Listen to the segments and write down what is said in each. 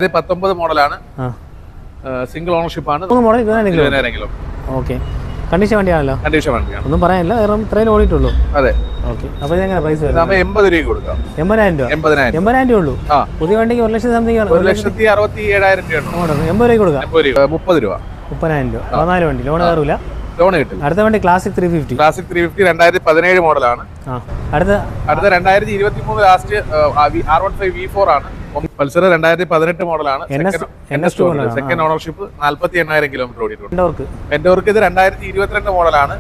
19 മോഡലാണ്. Single ownership ആണ്. Model 20,000 കിലോ. ഓക്കെ, കണ്ടീഷൻ വണ്ടിയാണല്ലോ. കണ്ടീഷൻ വണ്ടിയാണ്, ഒന്നും പറയാനില്ല, വേറെ ഇത്രയും ഓടിയിട്ടുള്ളൂ. അതെ. ഓക്കെ, അപ്പോൾ ഇതെങ്ങനെ പ്രൈസ് വരും? 80 രൂപ കൊടുക്കാം. 80,000 രൂപ ഉള്ളൂ. പുതിയ വണ്ടിക്ക് 1,00,000 സംതിങ് ആണ്. 1,67,000 രൂപയാണ്. 80 രൂപ കൊടുക്കാം. 30 രൂപ. 30,000 രൂപ. 14 വണ്ടി ലോൺ കയറില്ല. ലോൺ കിട്ടും. അടുത്ത വണ്ടി ക്ലാസിക് 350. ക്ലാസിക് 350 2017 മോഡലാണ്. അടുത്ത 2023 ലാസ്റ്റ് R15 V4 ആണ്. പൾസർ 2018 മോഡലാണ്. Second ownership. 48,000 കിലോമീറ്റർ ഓടിയിട്ടുണ്ട്. എന്റെ വർക്ക് ഇത് 2022 മോഡലാണ്.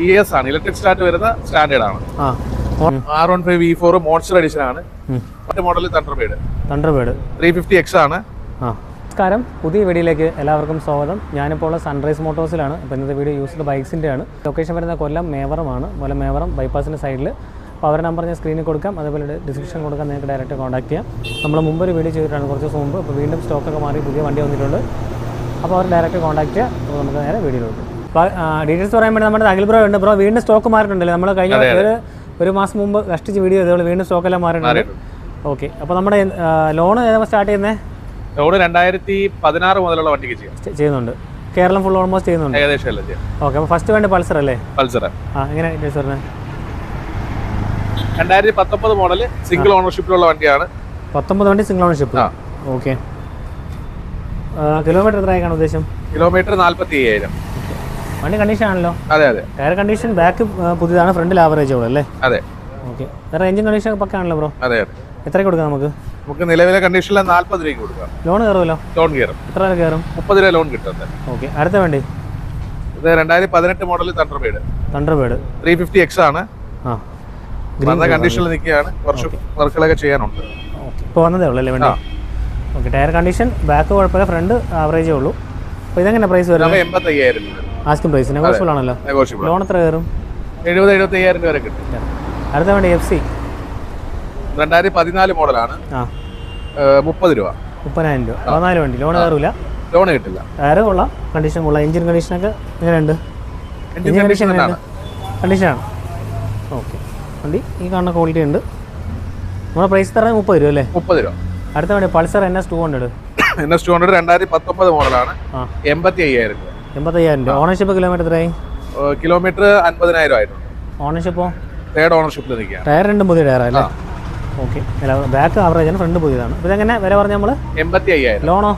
ES ആണ്, ഇലക്ട്രിക് സ്റ്റാർട്ട് വരുന്ന സ്റ്റാൻഡേർഡ് ആണ്. R15 V4 മോൺസ്റ്റർ എഡിഷൻ ആണ്. മറ്റേ മോഡൽ തണ്ടർബേർഡ് 350X ആണ്. നമസ്കാരം, പുതിയ വീഡിയോയിലേക്ക് എല്ലാവർക്കും സ്വാഗതം. ഞാനിപ്പോൾ ഉള്ള സൺറൈസ് മോട്ടോഴ്സിലാണ്. അപ്പോൾ ഇന്നത്തെ വീഡിയോ യൂസ്ഡ് ബൈക്സിൻ്റെ ആണ്. ലൊക്കേഷൻ വരുന്ന കൊല്ലം മേവറമാണ്. മേവറം ബൈപ്പാസിൻ്റെ സൈഡിൽ. അപ്പോൾ അവരുടെ നമ്പർ ഞാൻ സ്ക്രീനിൽ കൊടുക്കാം, അതേപോലെ ഡിസ്ക്രിപ്ഷൻ കൊടുക്കാം, നിങ്ങൾക്ക് ഡയറക്റ്റ് കോൺടാക്ട് ചെയ്യാം. നമ്മൾ മുമ്പൊരു വീഡിയോ ചെയ്തിട്ടാണ് കുറച്ച് ദിവസം മുമ്പ്. അപ്പോൾ വീണ്ടും സ്റ്റോക്കൊക്കെ മാറി പുതിയ വണ്ടി വന്നിട്ടുണ്ട്. അപ്പോൾ അവർ ഡയറക്റ്റ് കോൺടാക്ട് ചെയ്യാം. അപ്പോൾ നമുക്ക് നേരെ വീഡിയോയിലോട്ട്. അപ്പോൾ ഡീറ്റെയിൽസ് പറയാൻ വേണ്ടി നമ്മുടെ അഖിൽ ബ്രോ ഉണ്ട്. ബ്രോ വീണ്ടും സ്റ്റോക്ക് മാറിയിട്ടുണ്ടല്ലേ? നമ്മൾ കഴിഞ്ഞ ഒരു മാസം മുമ്പ് കഷ്ടിച്ച് വീഡിയോ ചെയ്തോളൂ, വീണ്ടും സ്റ്റോക്കെല്ലാം മാറിയിട്ടുണ്ട്. ഓക്കെ, അപ്പോൾ നമ്മുടെ ലോൺ സ്റ്റാർട്ട് ചെയ്യുന്നത് 2016 മുതലുള്ള വണ്ടിക്ക് ചെയ്യുന്നുണ്ട്. കേരളം ഫുൾ ഓൾമോസ്റ്റ് ചെയ്യുന്നുണ്ട് ഏകദേശം. ഓക്കെ, അപ്പോൾ ഫസ്റ്റ് വേണ്ടി പൾസർ അല്ലേ? പൾസർ എങ്ങനെ ഡീറ്റെയിൽസ് പറഞ്ഞത്? 2019 മോഡൽ സിംഗിൾ ഓണർഷിപ്പിലുള്ള വണ്ടിയാണ്. 19 വണ്ടി സിംഗിൾ ഓണർഷിപ്പ്. ഓക്കെ, കിലോമീറ്റർ എത്ര ആയിക്കാണ് ഉദ്ദേശം? കിലോമീറ്റർ 45,000. വണ്ടി കണ്ടീഷൻ ആണല്ലോ? അതെ അതെ. ടയർ കണ്ടീഷൻ ബാക്ക് പുതിയതാണ്, ഫ്രണ്ടിൽ ആവറേജ് ഉള്ളൂ അല്ലേ? അതെ. ഓക്കെ, വേറെ എഞ്ചിൻ കണ്ടീഷൻ പക്ക ആണല്ലോ ബ്രോ? അതെ അതെ. എത്ര കൊടുക്കാം നമുക്ക്? നമുക്ക് നിലവിലെ കണ്ടീഷനിൽ 40 രൂപ കൊടുക്കാം. ലോൺ കയറുമല്ലോ? ലോൺ കയറും. എത്ര രൂപ കയറും? 30 രൂപ ലോൺ കിട്ടും. ഓക്കെ, അടുത്ത വണ്ടി ഇത് 2018 മോഡൽ തണ്ടർബേർഡ് 350X ആണ്. നല്ല കണ്ടീഷനിൽ നിൽക്കുകയാണ്. കുറച്ച് വർക്കുകളൊക്കെ ചെയ്യാനുണ്ട്. ഇപ്പോൾ വന്നതേ ഉള്ളൂ അല്ലേ വണ്ടി? ഓക്കെ, ടയർ കണ്ടീഷൻ ബാക്ക് കുഴപ്പമില്ല, ഫ്രണ്ട് ആവറേജേ ഉള്ളൂ. അപ്പോൾ ഇതെങ്ങനെ പ്രൈസ് വരും? 85,000 രൂപ ആസ്കിംഗ് പ്രൈസ്. നെഗോഷ്യബിൾ ആണല്ലോ? ലോൺ എത്ര കയറും? 70,000-75,000 രൂപ വരെ കിട്ടും. അടുത്ത വണ്ടി FC 2014 മോഡലാണ്. 30 രൂപ. 30,000 രൂപ. 14 വണ്ടി ലോൺ കയറില്ല? ലോൺ കിട്ടില്ല. ടയർ കൊള്ളാം, കണ്ടീഷൻ കൊള്ളാം. എഞ്ചിൻ കണ്ടീഷനൊക്കെ എങ്ങനെയുണ്ട്? എഞ്ചിൻ കണ്ടീഷൻ കണ്ടീഷനാണ്. ഓക്കെ, വണ്ടി ഈ കാണുന്ന ക്വാളിറ്റി ഉണ്ട്. നമ്മുടെ പ്രൈസ് തരാൻ 30 രൂപ അല്ലേ? 30 രൂപ. അടുത്ത വണ്ടി പൾസർ NS 200. NS 200 2019 മോഡലാണ്. 85,000 രൂപ. 85,000 രൂപ. ഓണർഷിപ്പ് കിലോമീറ്റർ എത്രയായി? കിലോമീറ്റർ 50,000 ആയിട്ടുണ്ട്. ഓണർഷിപ്പോ? തേർഡ് ഓണർഷിപ്പിൽ നിൽക്കുക. ടയർ രണ്ടും പുതിയ ടയറല്ലേ? ഓക്കെ, ബാക്ക് ആവറേജ് ആണ്, ഫ്രണ്ട് പുതിയതാണ്. അപ്പോൾ ഇതെങ്ങനെ വില പറഞ്ഞ നമ്മൾ? 85,000. ലോണോ?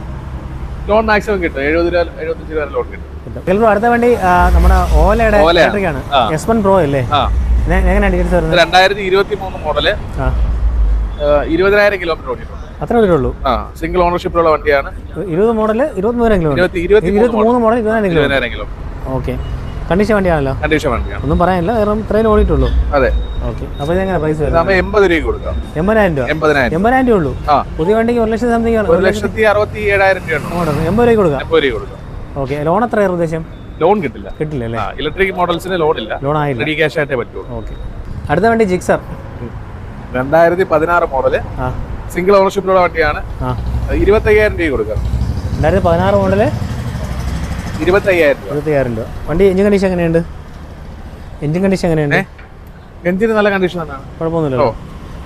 ലോൺ മാക്സിമം കിട്ടും. 70 രൂപ 75 രൂപ ലോൺ കിട്ടും. അടുത്ത വണ്ടി നമ്മുടെ ഓലയുടെ ഇലക്ട്രിക്കാണ്. S1 Pro അല്ലേ? എങ്ങനെയാണ് ഡീറ്റെയിൽസ് വരുന്നത്? 2023 മോഡല് 20,000 കിലോമീറ്റർ ഓടിയിട്ടുണ്ട്. അത്ര വരെയുള്ളൂ. സിംഗിൾ ഓണർഷിപ്പിലുള്ള വണ്ടിയാണ്. 20 model 23 kilometre. 23 model 20,000 kilometre. Okay, condition വണ്ടിയാണല്ലോ? കണ്ടീഷൻ വണ്ടിയാണ്, ഒന്നും പറയാനില്ല, വേറെ ഇത്രയും ഓടിയിട്ടുള്ളൂ. അതെ. ഓക്കെ, അപ്പോൾ ഇതെങ്ങനെ പ്രൈസ് വരും? 80 രൂപ കൊടുക്കാം. 80,000 രൂപ. 80,000 രൂപ ഉള്ളൂ. പുതിയ വണ്ടിക്ക് 1,00,000 സംതിങ് ആണ്. 1,67,000 രൂപയാണ്. 80 രൂപ കൊടുക്കാം. 80 രൂപ കൊടുക്കാം. ഓക്കെ, ലോൺ എത്ര ഉദ്ദേശം? ലോൺ കിട്ടില്ല. കിട്ടില്ല അല്ലേ? ഇലക്ട്രിക് മോഡൽസിന് ലോൺ ഇല്ല. ലോൺ ആയില്ല, റെഡി ക്യാഷ് ആയിട്ടേ പറ്റുള്ളൂ. ഓക്കെ, അടുത്ത വണ്ടി ജിക്സർ 2016 മോഡല് സിംഗിൾ ഓണർഷിപ്പിലുള്ള വണ്ടിയാണ്. 25,000 രൂപ കൊടുക്കാം. 2016 മോഡല് 25,000 രൂപ. വണ്ടി എഞ്ചിൻ കണ്ടീഷൻ എങ്ങനെയുണ്ട്? എഞ്ചിൻ എഞ്ചിന് നല്ല കണ്ടീഷൻ ആണ്, കുഴപ്പമൊന്നുമില്ലല്ലോ.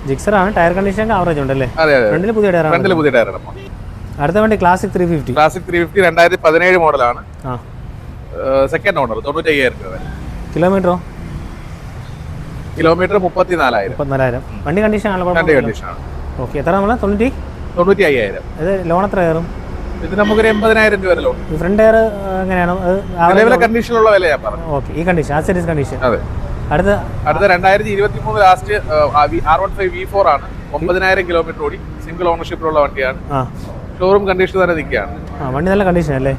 ജിക്സർ ആണ്. ടയർ കണ്ടീഷൻ ആവറേജ് ഉണ്ടല്ലേ? ഫ്രണ്ടിൽ പുതിയ ടയർ. അടുത്ത വണ്ടി ക്ലാസിക് 350. 2017 മോഡലാണ്. Second owner. 95,000 രൂപ. കിലോമീറ്ററോ? കിലോമീറ്റർ 34,000. വണ്ടി കണ്ടീഷൻ ആണ്. ഓക്കെ, എത്ര നമ്മൾ? 95,000. ഇത് ലോൺ എത്ര കയറും? ഇത് നമുക്കൊരു 80,000 രൂപ ലോൺ. ഫ്രണ്ട് ടയർ എങ്ങനെയാണോ? കണ്ടീഷനുള്ള വിലയാ പറഞ്ഞു. ഓക്കെ, ഈ കണ്ടീഷൻ ആസ് കണ്ടീഷൻ. അതെ. അടുത്ത 2023 ലാസ്റ്റ് R15 V4 ആണ്. 9,000 കിലോമീറ്റർ ഓടി. സിംഗിൾ ഓണർഷിപ്പിലുള്ള വണ്ടിയാണ്. ഷോറൂം കണ്ടീഷൻ തന്നെ നിൽക്കുകയാണ്. വണ്ടി നല്ല കണ്ടീഷൻ അല്ലേ?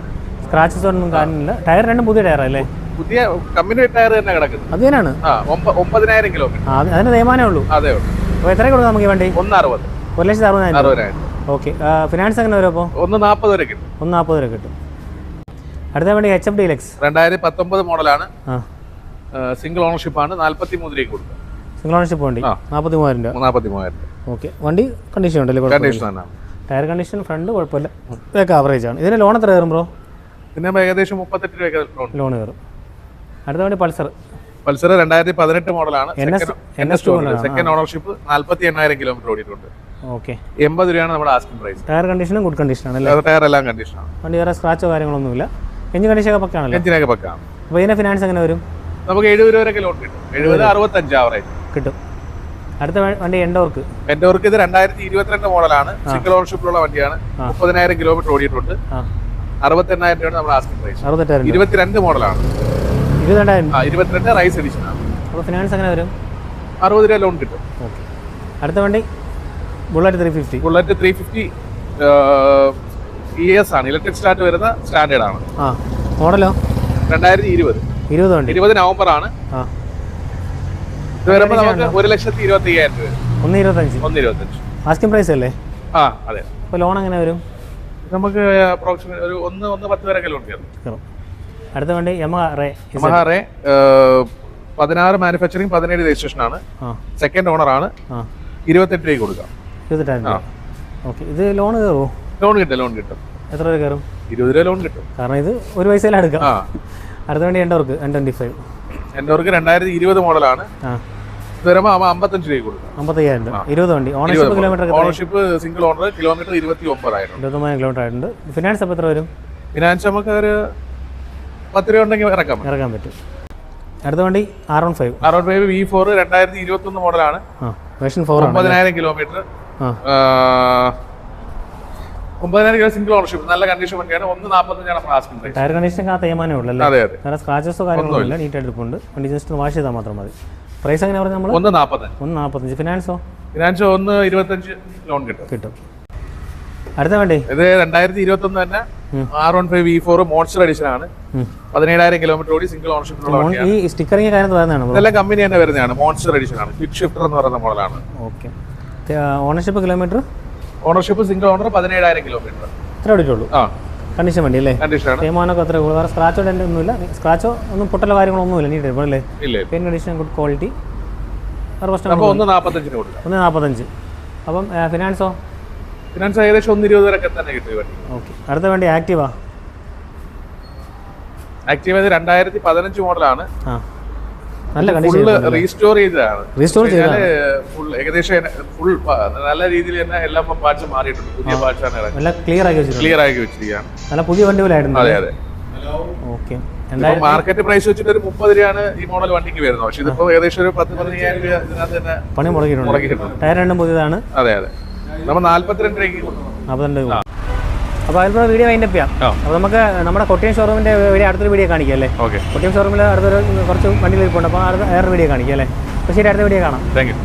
സ്ക്രാച്ചസ് ഒന്നും കാണുന്നില്ല. ടയർ രണ്ടും പുതിയ ടയർ അല്ലേ? പുതിയ കമ്പനി ടയർ തന്നെ കിടക്കുന്നത്. അത് തന്നെയാണ്. 9,000 കിലോമീറ്റർ. അതിന് തേയ്മാനേ ഉള്ളൂ. അതേ ഉള്ളൂ. അപ്പോൾ എത്ര കൊടുക്കാം നമുക്ക് ഈ വണ്ടി? 1,60,000. 1,60,000. ഓക്കെ, ഫിനാൻസ് എങ്ങനെ വരും അപ്പോൾ? 1,40,000 വരെ കിട്ടും. 1,40,000 വരെ കിട്ടും. അടുത്ത വണ്ടി HF Deluxe 2019 മോഡലാണ്. സിംഗിൾ ഓണർഷിപ്പ് ആണ്. 43 രൂപ കൊടുക്കും. സിംഗിൾ ഓണർഷിപ്പ് വണ്ടി 43,000 രൂപ. 43,000. ഓക്കെ, വണ്ടി കണ്ടീഷൻ ഉണ്ടല്ലേ? കണ്ടീഷൻ തന്നെ. ടയർ കണ്ടീഷൻ ഫ്രണ്ട് കുഴപ്പമില്ല, ഇതൊക്കെ ആവറേജ് ആണ്. ഇതിന് ലോൺ എത്ര കയറും ബ്രോ? പിന്നെ ഏകദേശം 38 രൂപ ലോൺ കയറും. അടുത്ത വണ്ടി പൾസർ 2018 മോഡലാണ്. NS 200. Second ownership. 48,000 കിലോമീറ്റർ ഓടിയിട്ടുണ്ട്. ഓക്കെ 80 രൂപയാണ് നമ്മുടെ ആസ്കിംഗ് പ്രൈസ്. ടയർ കണ്ടീഷനും ഗുഡ് കണ്ടീഷനാണ് അല്ലേ? ടയർ എല്ലാം കണ്ടീഷനാണ്. വണ്ടി വേറെ സ്ക്രാച്ചോ കാര്യങ്ങളൊന്നുമില്ല. എഞ്ചിൻ കണ്ടീഷനൊക്കെ പക്കാണല്ലോ? എഞ്ചിനൊക്കെ പക്കാണ്. അപ്പോൾ ഇതിൻ്റെ ഫിനാൻസ് എങ്ങനെ വരും? നമുക്ക് 70 രൂപ വരെയൊക്കെ ലോൺ കിട്ടും. 70-65 ആവറേജ് കിട്ടും. അടുത്ത വണ്ടി എൻഡോർക്ക്. എൻഡോർക്ക് ഇത് 2022 മോഡലാണ്. സിംഗിൾ ഓണർഷിപ്പിലുള്ള വണ്ടിയാണ്. 30,000 കിലോമീറ്റർ ഓടിയിട്ടുണ്ട്. 68,000 രൂപയാണ് നമ്മുടെ ആസ്കിംഗ് പ്രൈസ്. 68,000. 22 മോഡലാണ്. 22 റൈസ് എഡിഷൻ ആണ്. അപ്പോൾ ഫിനാൻസ് എങ്ങനെ വരും? 60 രൂപ ലോൺ കിട്ടും. ഓക്കെ. അടുത്ത വണ്ടി ബുള്ളറ്റ് 350. ബുള്ളറ്റ് 350 ES ആണ്. ഇലക്ട്രിക് സ്റ്റാർട്ട് വരുന്ന സ്റ്റാൻഡേർഡ് ആണ്. മോഡലോ? 2020 വണ്ടി. 20 നവംബർ ആണ്. ഇത് വരുമ്പോൾ നമുക്ക് 1,25,000 രൂപ. 1,25,000 ആസ്കിംഗ് പ്രൈസ് അല്ലേ? അതെ. അപ്പോൾ ലോൺ എങ്ങനെ വരും? നമുക്ക് അപ്രോക്സിമേറ്റ് ഒരു 1.10 വരെയൊക്കെ ലോൺ കയറും. അടുത്ത വണ്ടി യമഹ റേ. 16 മാനുഫാക്ചറിങ് 17 രജിസ്ട്രേഷൻ ആണ്. സെക്കൻഡ് ഓണർ ആണ്. 28 രൂപ കൊടുക്കാം. 28,000. ഓക്കെ. ഇത് ലോൺ കയറുമോ? ലോൺ കിട്ടും. എത്ര രൂപ കയറും? 20 രൂപ ലോൺ കിട്ടും. കാരണം ഇത് ഒരു പൈസയിൽ എടുക്കാം. അടുത്ത വണ്ടി എൻഡോർക്ക് 25. എൻഡോർക്ക് 2020 മോഡലാണ്. ഇത് വരുമ്പോൾ 55 രൂപ കൊടുക്കാം. 55,000. 20 വണ്ടി. Ownership kilometre? Ownership single owner kilometre 29,000. 29,000 kilometre ആയിട്ടുണ്ട്. ഫിനാൻസ് അപ്പോൾ എത്ര വരും? ഫിനാൻസ് നമുക്ക് ഒരു 10 രൂപ ഉണ്ടെങ്കിൽ ഇറക്കാൻ പറ്റും. അടുത്ത വണ്ടി R15. R15 V4 2021 മോഡലാണ്. വേർഷൻ 4 ആണ്. 9,000 കിലോമീറ്റർ. 9,000 kilo single ownership. നല്ല കണ്ടീഷൻ വണ്ടിയാണ്. 1.45 ആണ് ആസ്കിംഗ് പ്രൈസ്. ടയർ കണ്ടീഷൻ ആ തേമാനേ ഉള്ളൂ അല്ലേ? അതെ. വേറെ സ്ക്രാച്ചസോ കാര്യങ്ങളോ ഇല്ല. നീറ്റ് ആയിട്ട് ഇരിപ്പുണ്ട്. വണ്ടി ജസ്റ്റ് വാഷ് ചെയ്താൽ മാത്രം മതി. പ്രൈസ് എങ്ങനെ പറഞ്ഞാൽ നമ്മൾ 1.45. ഫിനാൻസോ? ഫിനാൻസ് 1.25 ലോൺ കിട്ടും. അടുത്ത വണ്ടി ഇത് 2021 തന്നെ R15 V4 മോൺസ്റ്റർ എഡിഷൻ ആണ്. 17,000 കിലോമീറ്റർ ഓടി സിംഗിൾ ഓണർഷിപ്പിലുള്ള വണ്ടിയാണ്. ഈ സ്റ്റിക്കറിംഗ് കാര്യം വരുന്നതാണ്. ഇതെല്ലാം കമ്പനി തന്നെ വരുന്നതാണ്. മോൺസ്റ്റർ എഡിഷൻ ആണ്. ക്വിക്ക് ഷിഫ്റ്റർ എന്ന് പറയുന്ന മോഡലാണ്. Okay. Ownership kilometre? Ownership single owner 17,000 kilometre. ഇത്ര ഓടിയിട്ടുള്ളൂ. കണ്ടീഷൻ വണ്ടി അല്ലേ? തേമാനൊക്കെ അത്ര വേറെ സ്ക്രാച്ചോ ഒന്നുമില്ല. സ്ക്രാച്ചോ ഒന്നും പൊട്ടലോ കാര്യങ്ങളൊന്നുമില്ല. നീറ്റ് അല്ലേ? Pain condition good quality. 1.45 കൊടുക്കാം. 1.45. അപ്പം ഫിനാൻസോ? ഫിനാൻസ് ഏകദേശം 1.20 വരെയൊക്കെ തന്നെ കിട്ടും വണ്ടി. ഓക്കെ. അടുത്ത വണ്ടി ആക്റ്റീവ. 2015 മോഡലാണ്. നല്ല കണ്ടീഷൻ. റീസ്റ്റോർ ചെയ്തതാണ്. ഫുൾ ഏകദേശം ഫുൾ നല്ല രീതിയിൽ തന്നെ എല്ലാ പാർട്സും മാറിയിട്ടുണ്ട്. പുതിയ പാർട്സാണ് നല്ല ക്ലിയർ ആക്കി വെച്ചിരിക്കുകയാണ്. നല്ല പുതിയ വണ്ടി പോലെ ആയിരുന്നു. അതെ. ഓക്കെ. മാർക്കറ്റ് പ്രൈസ് വെച്ചിട്ട് ഒരു 30 രൂപയാണ് ഈ മോഡൽ വണ്ടിക്ക് വരുന്നത്. പക്ഷെ ഇതിപ്പോ ഏകദേശം ഒരു 10-15,000 രൂപ ഇതിനകത്ത് തന്നെ പണി മുടക്കിയിട്ടുണ്ട്. ടയർ രണ്ടും പുതിയതാണ്. അതെ. നമ്മൾ 42 രൂപയ്ക്ക് കൊടുക്കും. 42 രൂപ. അപ്പോൾ അതിൽ വീഡിയോ വൈൻഡ് അപ്പ് ചെയ്യാം. അപ്പോൾ നമുക്ക് നമ്മുടെ കൊട്ടിയം ഷോറൂമിൻ്റെ വീഡിയോ അടുത്തൊരു വീഡിയോ കാണിക്കാം അല്ലേ? ഓക്കെ. കൊട്ടിയം ഷോറൂമിൽ അടുത്തൊരു കുറച്ച് വണ്ടികൾ ഇരിപ്പുണ്ട്. അപ്പോൾ വേറെ വീഡിയോ കാണിക്കാം അല്ലേ? അപ്പോൾ ശരി, അടുത്ത വീഡിയോ കാണാം. Thank you.